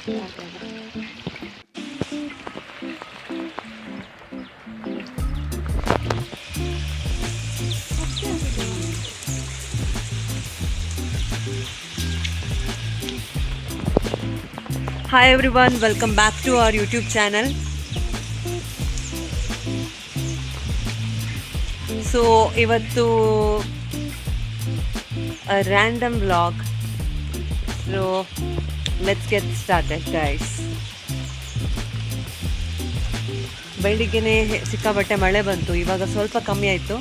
Hi everyone, welcome back to our YouTube channel. So ivattu a random vlog. So let's get started guys. ಬೆಳಿಗ್ಗೆನೆ ಸಿಕ್ಕಾಬಟ್ಟೆ ಮಳೆ ಬಂತು, ಇವಾಗ ಸ್ವಲ್ಪ ಕಮ್ಮಿ ಆಯಿತು.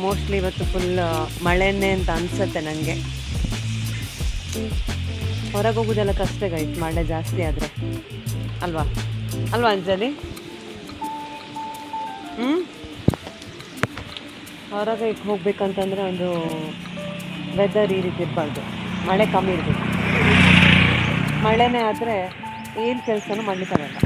ಮೋಸ್ಟ್ಲಿ ಇವತ್ತು ಫುಲ್ ಮಳೆನೇ ಅಂತ ಅನಿಸುತ್ತೆ ನನಗೆ. ಹೊರಗೆ ಹೋಗೋದೆಲ್ಲ ಕಷ್ಟ ಗೈಸ್, ಮಳೆ ಜಾಸ್ತಿ ಆದರೆ, ಅಲ್ವಾ ಅಂಜಲಿ? ಹೊರಗೆ ಹೋಗ್ಬೇಕಂತಂದರೆ ಒಂದು ವೆದರ್ ಈ ರೀತಿ ಇರಬಾರ್ದು, ಮಳೆ ಕಮ್ಮಿ ಇರಬೇಕು. ಮಳೆನೇ ಆದರೆ ಏನು ಕೆಲಸನೂ ಮಾಡಲಿಕ್ಕಾಗಲ್ಲ.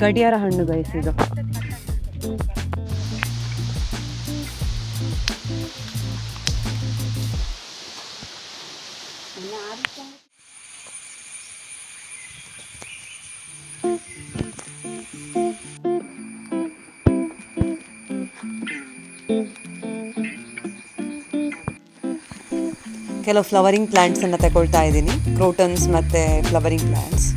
ಗಡಿಯಾರ ಹಣ್ಣು ಗೈಸ್ ಇದು. ಕೆಲವು ಫ್ಲವರಿಂಗ್ ಪ್ಲ್ಯಾಂಟ್ಸನ್ನು ತಗೊಳ್ತಾ ಇದ್ದೀನಿ, ಕ್ರೋಟನ್ಸ್ ಮತ್ತು ಫ್ಲವರಿಂಗ್ ಪ್ಲ್ಯಾಂಟ್ಸ್.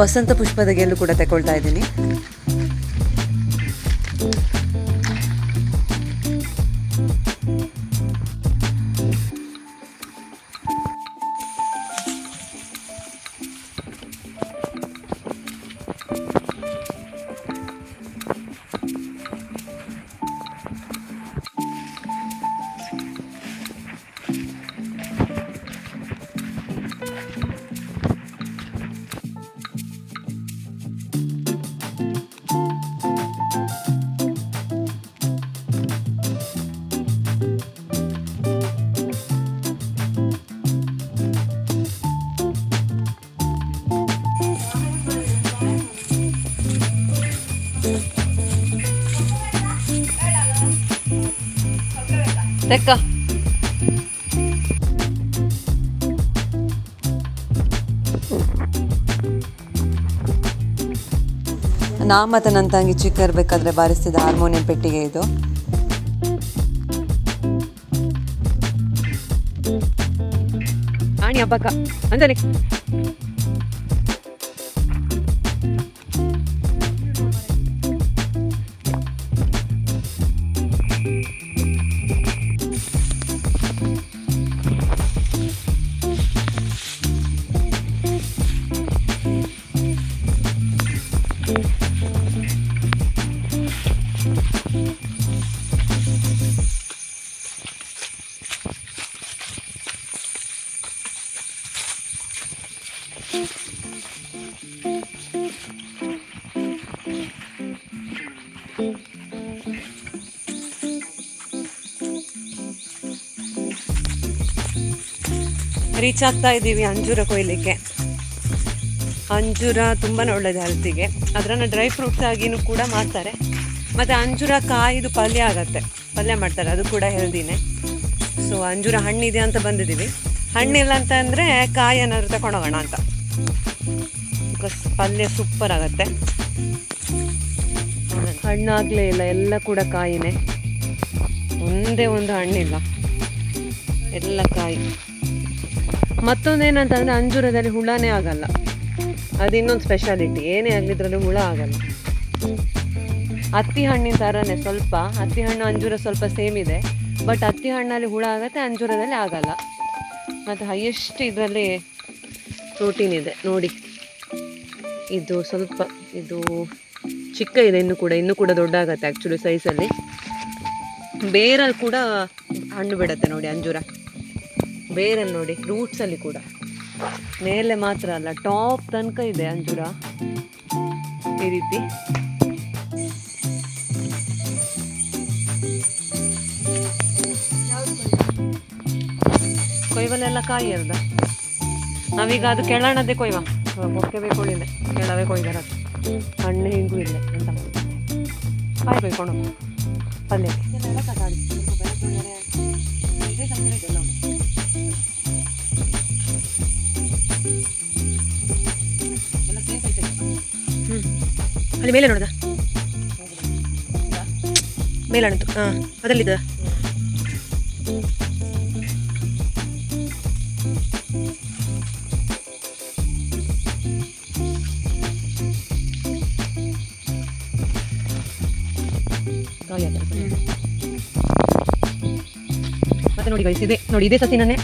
ವಸಂತ ಪುಷ್ಪದ ಗೆಲ್ಲು ಕೂಡ ತಗೊಳ್ತಾ ಇದ್ದೀನಿ. ತೆಕ್ಕ ನಾ ಮತ್ತು ನನ್ನ ತಂಗಿ ಚಿಕ್ಕ ಇರಬೇಕಾದ್ರೆ ಬಾರಿಸ್ತಿದ್ದ ಹಾರ್ಮೋನಿಯಂ ಪೆಟ್ಟಿಗೆ ಇದು. ಆಣಿ ಹಬ್ಬಕ್ಕ ಅಂಜಲಿ ರೀಚ್ ಆಗ್ತಾ ಇದ್ದೀವಿ ಅಂಜೂರ ಕೊಯ್ಲಿಕ್ಕೆ. ಅಂಜೂರ ತುಂಬಾ ಒಳ್ಳೆಯದು ಹೆಲ್ತಿಗೆ. ಅದನ್ನು ಡ್ರೈ ಫ್ರೂಟ್ಸ್ ಆಗಿನೂ ಕೂಡ ಮಾಡ್ತಾರೆ. ಮತ್ತು ಅಂಜೂರ ಕಾಯಿದು ಪಲ್ಯ ಆಗತ್ತೆ, ಪಲ್ಯ ಮಾಡ್ತಾರೆ, ಅದು ಕೂಡ ಹೆಲ್ದಿನೇ. ಸೊ ಅಂಜೂರ ಹಣ್ಣಿದೆ ಅಂತ ಬಂದಿದ್ದೀವಿ. ಹಣ್ಣಿಲ್ಲ ಅಂತ ಅಂದರೆ ಕಾಯಿ ಏನಾದ್ರು ತಗೊಂಡೋಗೋಣ ಅಂತ. ಬಿಕಾಸ್ ಪಲ್ಯ ಸೂಪರ್ ಆಗುತ್ತೆ. ಹಣ್ಣಾಗಲೇ ಇಲ್ಲ, ಎಲ್ಲ ಕೂಡ ಕಾಯಿನೇ, ಒಂದೇ ಒಂದು ಹಣ್ಣಿಲ್ಲ, ಎಲ್ಲ ಕಾಯಿ. ಮತ್ತೊಂದೇನಂತಂದರೆ ಅಂಜೂರದಲ್ಲಿ ಹುಳನೇ ಆಗಲ್ಲ, ಅದು ಇನ್ನೊಂದು ಸ್ಪೆಷಾಲಿಟಿ. ಏನೇ ಆಗಲಿದ್ರಲ್ಲೂ ಹುಳ ಆಗಲ್ಲ. ಹತ್ತಿ ಹಣ್ಣಿನ ಥರನೇ ಸ್ವಲ್ಪ, ಹತ್ತಿ ಹಣ್ಣು ಅಂಜೂರ ಸ್ವಲ್ಪ ಸೇಮ್ ಇದೆ, ಬಟ್ ಹತ್ತಿ ಹಣ್ಣಲ್ಲಿ ಹುಳ ಆಗುತ್ತೆ, ಅಂಜೂರದಲ್ಲಿ ಆಗಲ್ಲ. ಮತ್ತು ಹೈಯೆಸ್ಟ್ ಇದರಲ್ಲಿ ಪ್ರೋಟೀನ್ ಇದೆ ನೋಡಿ. ಇದು ಸ್ವಲ್ಪ ಇದು ಚಿಕ್ಕ ಇದೆ, ಇನ್ನೂ ಕೂಡ ದೊಡ್ಡ ಆಗುತ್ತೆ ಆ್ಯಕ್ಚುಲಿ ಸೈಜಲ್ಲಿ. ಬೇರಲ್ಲಿ ಕೂಡ ಹಣ್ಣು ಬಿಡುತ್ತೆ ನೋಡಿ ಅಂಜೂರ, ಬೇರಲ್ಲಿ ನೋಡಿ, ರೂಟ್ಸಲ್ಲಿ ಕೂಡ. ಮೇಲೆ ಮಾತ್ರ ಅಲ್ಲ, ಟಾಪ್ ತನಕ ಇದೆ ಅಂಜೂರ ಈ ರೀತಿ. ಕೊಯ್ವಲೆಲ್ಲ ಕಾಯಿ ಅರ್ಧ. ನಾವೀಗ ಅದು ಕೆಳಣದೇ ಕೊಯ್ವ, ಮೊಕ್ಕೆ ಬೇಕೊಳ್ಳಿಲ್ಲ, ಕೆಳವೇ ಕೊಯ್ದಾರ. ಹಣ್ಣು ಹಿಂಗೂ ಇಲ್ಲ ಅಂತ ಕಾಯಿ ಬೇಯ್ಕೊಂಡು ಪಲ್ಯಕ್ಕೆ ಅಲ್ಲಿ ಮೇಲೆ ನೋಡ್ದ ಮೇಲಣತು. ಹಾಂ ಅದಲ್ಲಿದ್ದ. ಮತ್ತೆ ನೋಡಿ ಗೈಸ್, ಇದೆ ನೋಡಿ, ಇದೇ ಸಸಿನೇ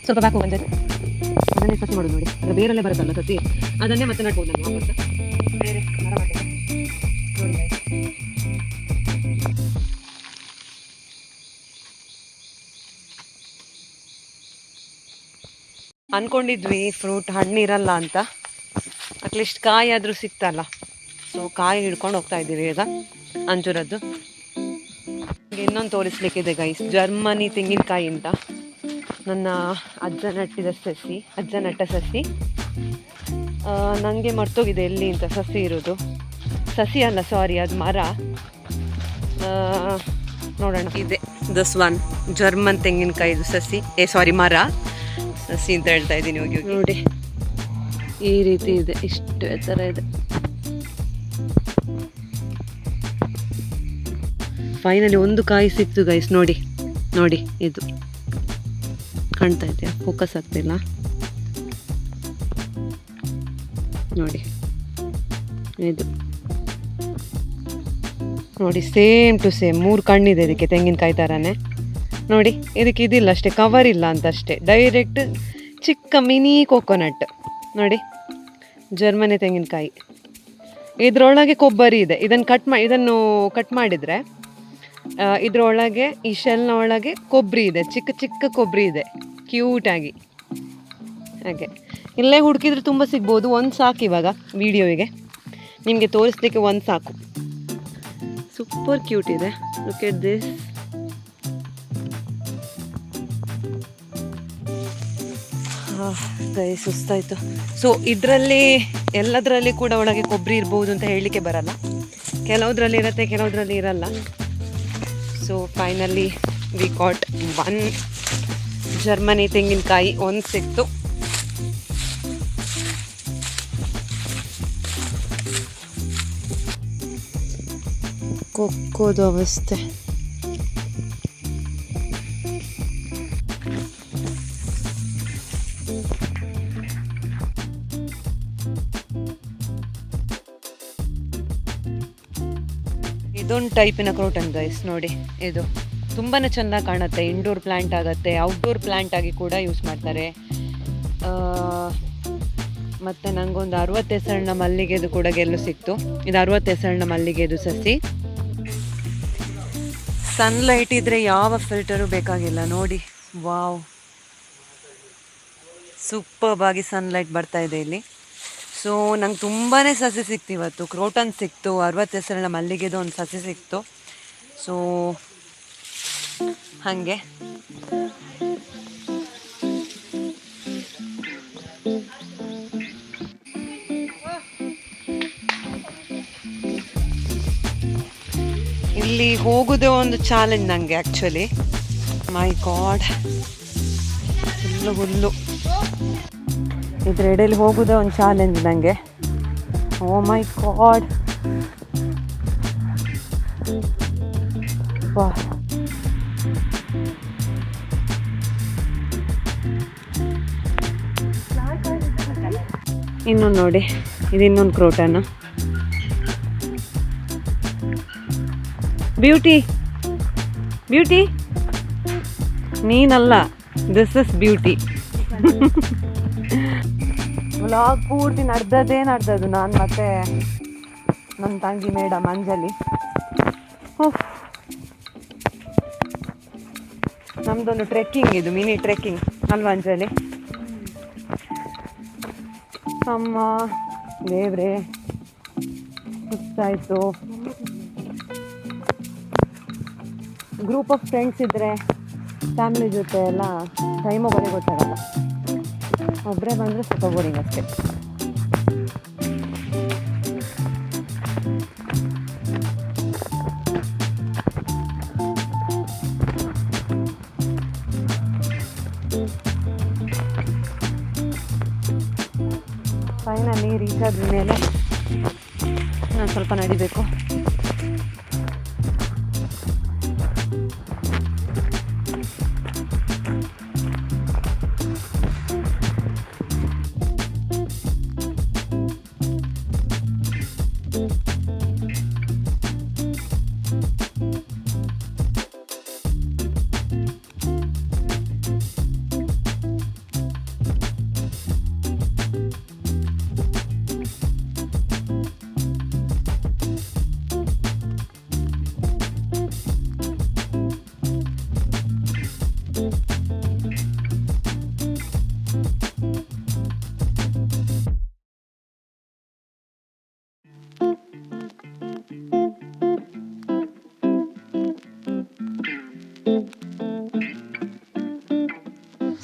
ಸ್ವಲ್ಪ ಬ್ಯಾಕ್ ಬಂದಿದೆ. ಅದನ್ನೇ ಸಸಿ ಮಾಡೋದು ನೋಡಿ, ಅದು ಬೇರೆಲ್ಲೇ ಬರುತ್ತಲ್ಲ ಸಸಿ, ಅದನ್ನೇ ಮತ್ತೆ ನಡ್ಬೋದು ನಾನು ವಾಪಸ್ ಬೇರೆ ಮರ ಮಾಡಿದೆ ನೋಡಿ ಗೈಸ್. ಅಂದ್ಕೊಂಡಿದ್ವಿ ಫ್ರೂಟ್ ಹಣ್ಣಿರಲ್ಲ ಅಂತ, ಅಟ್ಲೀಸ್ಟ್ ಕಾಯಿ ಆದರೂ ಸಿಕ್ತಲ್ಲ. ಸೊ ಕಾಯಿ ಹಿಡ್ಕೊಂಡು ಹೋಗ್ತಾ ಇದ್ದೀವಿ ಈಗ ಅಂಜೂರದ್ದು. ಇನ್ನೊಂದು ತೋರಿಸ್ಲಿಕ್ಕಿದೆ ಗೈಸ್, ಜರ್ಮನಿ ತೆಂಗಿನಕಾಯಿ ಅಂತ. ನನ್ನ ಅಜ್ಜ ನಟ್ಟ ಸಸಿ. ನನಗೆ ಮರ್ತೋಗಿದೆ ಎಲ್ಲಿ ಅಂತ ಸಸಿ ಇರೋದು. ಸಸಿ ಅಲ್ಲ, ಸಾರಿ, ಅದು ಮರ. ನೋಡೋಣ, ಇದೆ ದಿಸ್ ಒನ್, ಜರ್ಮನ್ ತೆಂಗಿನಕಾಯಿದು ಸಸಿ, ಮರ. ಸಸಿ ಅಂತ ಹೇಳ್ತಾ ಇದ್ದೀನಿ, ಹೋಗಿ ನೋಡಿ. ಈ ರೀತಿ ಇದೆ, ಇಷ್ಟು ಎತ್ತರ ಇದೆ. ಫೈನಲಿ ಒಂದು ಕಾಯಿ ಸಿಕ್ತು ಗೈಸ್. ನೋಡಿ ನೋಡಿ, ಇದು ಕಾಣ್ತಾ ಇದೆಯಾ? ಫೋಕಸ್ ಆಗ್ತಿಲ್ಲ ನೋಡಿ, ಇದು ನೋಡಿ, ಸೇಮ್ ಟು ಸೇಮ್ 3 ಕಣ್ಣಿದೆ ಇದಕ್ಕೆ, ತೆಂಗಿನಕಾಯಿ ಥರನೇ ನೋಡಿ. ಇದಕ್ಕೆ ಇದಿಲ್ಲ ಅಷ್ಟೇ, ಕವರ್ ಇಲ್ಲ ಅಂತ ಅಷ್ಟೇ, ಡೈರೆಕ್ಟ್ ಚಿಕ್ಕ ಮಿನಿ ಕೋಕೋನಟ್ ನೋಡಿ, ಜರ್ಮನಿ ತೆಂಗಿನಕಾಯಿ. ಇದರೊಳಗೆ ಕೊಬ್ಬರಿ ಇದೆ. ಇದನ್ನು ಕಟ್ ಮಾಡಿದರೆ ಇದರೊಳಗೆ, ಈ ಶೆಲ್ನ ಒಳಗೆ ಕೊಬ್ಬರಿ ಇದೆ, ಚಿಕ್ಕ ಚಿಕ್ಕ ಕೊಬ್ಬರಿ ಇದೆ, ಕ್ಯೂಟಾಗಿ. ಹಾಗೆ ಇಲ್ಲೇ ಹುಡುಕಿದ್ರೆ ತುಂಬ ಸಿಗ್ಬೋದು. ಒಂದು ಸಾಕು ಇವಾಗ ವಿಡಿಯೋವಿಗೆ ನಿಮಗೆ ತೋರಿಸ್ಲಿಕ್ಕೆ, ಒಂದು ಸಾಕು. ಸೂಪರ್ ಕ್ಯೂಟ್ ಇದೆ. Look at this. ಸುಸ್ತಾಯಿತು. ಸೊ ಇದರಲ್ಲಿ ಎಲ್ಲದರಲ್ಲಿ ಕೂಡ ಒಳಗೆ ಕೊಬ್ಬರಿ ಇರ್ಬೋದು ಅಂತ ಹೇಳಲಿಕ್ಕೆ ಬರಲ್ಲ. ಕೆಲವುದ್ರಲ್ಲಿ ಇರುತ್ತೆ, ಕೆಲವುದ್ರಲ್ಲಿ ಇರಲ್ಲ. So finally we got 1 Germany ತೆಂಗಿನಕಾಯಿ, ಒಂದು ಸಿಕ್ತು. ಕೊಕ್ಕೋದು ಅವಸ್ಥೆ. ಇದೊಂದು ಟೈಪಿನ ಕ್ರೋಟನ್ ಗೈಸ್ ನೋಡಿ. ಇದು ತುಂಬಾ ಚೆಂದ ಕಾಣುತ್ತೆ. ಇಂಡೋರ್ ಪ್ಲ್ಯಾಂಟ್ ಆಗುತ್ತೆ, ಔಟ್ಡೋರ್ ಪ್ಲ್ಯಾಂಟ್ ಆಗಿ ಕೂಡ ಯೂಸ್ ಮಾಡ್ತಾರೆ. ಮತ್ತು ನನಗೊಂದು 60 ಹೆಸರಿನ ಮಲ್ಲಿಗೆದು ಕೂಡ ಗೆಲ್ಲು ಸಿಕ್ತು. ಇದು 60 ಹೆಸರಿನ ಮಲ್ಲಿಗೆದು ಸಸಿ. ಸನ್ಲೈಟ್ ಇದ್ದರೆ ಯಾವ ಫಿಲ್ಟರು ಬೇಕಾಗಿಲ್ಲ ನೋಡಿ. ವಾವ್, ಸೂಪರ್ಬ್ ಆಗಿ ಸನ್ಲೈಟ್ ಬರ್ತಾ ಇದೆ ಇಲ್ಲಿ. ಸೊ ನಂಗೆ ತುಂಬಾ ಸಸಿ ಸಿಕ್ತು ಇವತ್ತು. ಕ್ರೋಟನ್ ಸಿಕ್ತು, 60 ಹೆಸರಿನ ಮಲ್ಲಿಗೆದು ಒಂದು ಸಸಿ ಸಿಕ್ತು. ಸೊ ಹಾಗೆ ಇಲ್ಲಿ ಹೋಗೋದೇ ಒಂದು ಚಾಲೆಂಜ್ ನನಗೆ ಆ್ಯಕ್ಚುಲಿ. ಮೈ ಗಾಡ್, ಫುಲ್ಲು ಹುಲ್ಲು. ಇದ್ರ ಎಡೆಯಲ್ಲಿ ಹೋಗೋದೇ ಒಂದು ಚಾಲೆಂಜ್ ನನಗೆ. ಓ ಮೈ ಗಾಡ್, ವಾ. ಇನ್ನೊಂದು ನೋಡಿ, ಇದು ಇನ್ನೊಂದು ಕ್ರೋಟನ್. ಬ್ಯೂಟಿ ಬ್ಯೂಟಿ ನೀನಲ್ಲ, ದಿಸ್ ಇಸ್ ಬ್ಯೂಟಿ. ವ್ಲಾಗ್ ಪೂರ್ತಿ ನಡೆದದ್ದು ನಾನು ಮತ್ತೆ ನನ್ನ ತಂಗಿ ಮೇಡಮ್ ಅಂಜಲಿ. ನಮ್ದೊಂದು ಟ್ರೆಕ್ಕಿಂಗ್, ಇದು ಮಿನಿ ಟ್ರೆಕ್ಕಿಂಗ್ ಅಲ್ವಾ ಅಂಜಲಿ? ಅಮ್ಮ ದೇವ್ರೆ, ಸುಸ್ತಾಯಿತು. ಗ್ರೂಪ್ ಆಫ್ ಫ್ರೆಂಡ್ಸ್ ಇದ್ದರೆ, ಫ್ಯಾಮಿಲಿ ಜೊತೆ ಎಲ್ಲ ಟೈಮ್ ಹೋಗೋದೇ ಗೊತ್ತಾಗಲ್ಲ. ಒಬ್ಬರೇ ಬಂದರೆ ಸ್ವಲ್ಪ ಬೋರಿಂಗ್ ಅಷ್ಟೇ. ಫೈನಲಿ ರೀಚ್ ಆದ ಮೇಲೆ ನಾನು ಸ್ವಲ್ಪ ನಡಿಬೇಕು.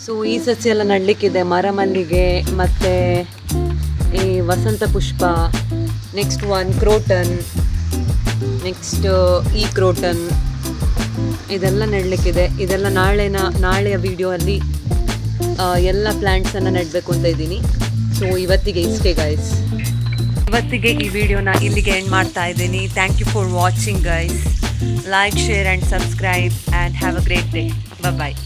ಸೊ ಈ ಸಸ್ಯ ಎಲ್ಲ ನಡಲಿಕ್ಕಿದೆ, ಮರಮಲ್ಲಿಗೆ ಮತ್ತು ಈ ವಸಂತ ಪುಷ್ಪ, ನೆಕ್ಸ್ಟ್ ಒನ್ ಕ್ರೋಟನ್, ನೆಕ್ಸ್ಟ್ ಈ ಕ್ರೋಟನ್, ಇದೆಲ್ಲ ನೆಡಲಿಕ್ಕಿದೆ. ಇದೆಲ್ಲ ನಾಳೆಯ ವಿಡಿಯೋ ಅಲ್ಲಿ ಎಲ್ಲ ಪ್ಲ್ಯಾಂಟ್ಸನ್ನು ನೆಡಬೇಕು ಅಂತ ಇದ್ದೀನಿ. ಸೊ ಇವತ್ತಿಗೆ ಇಷ್ಟೇ ಗೈಸ್. ಇವತ್ತಿಗೆ ಈ ವಿಡಿಯೋನ ಇಲ್ಲಿಗೆ ಎಂಡ್ ಮಾಡ್ತಾ ಇದ್ದೀನಿ. Thank you for watching guys. Like, share and subscribe and have a great day. Bye.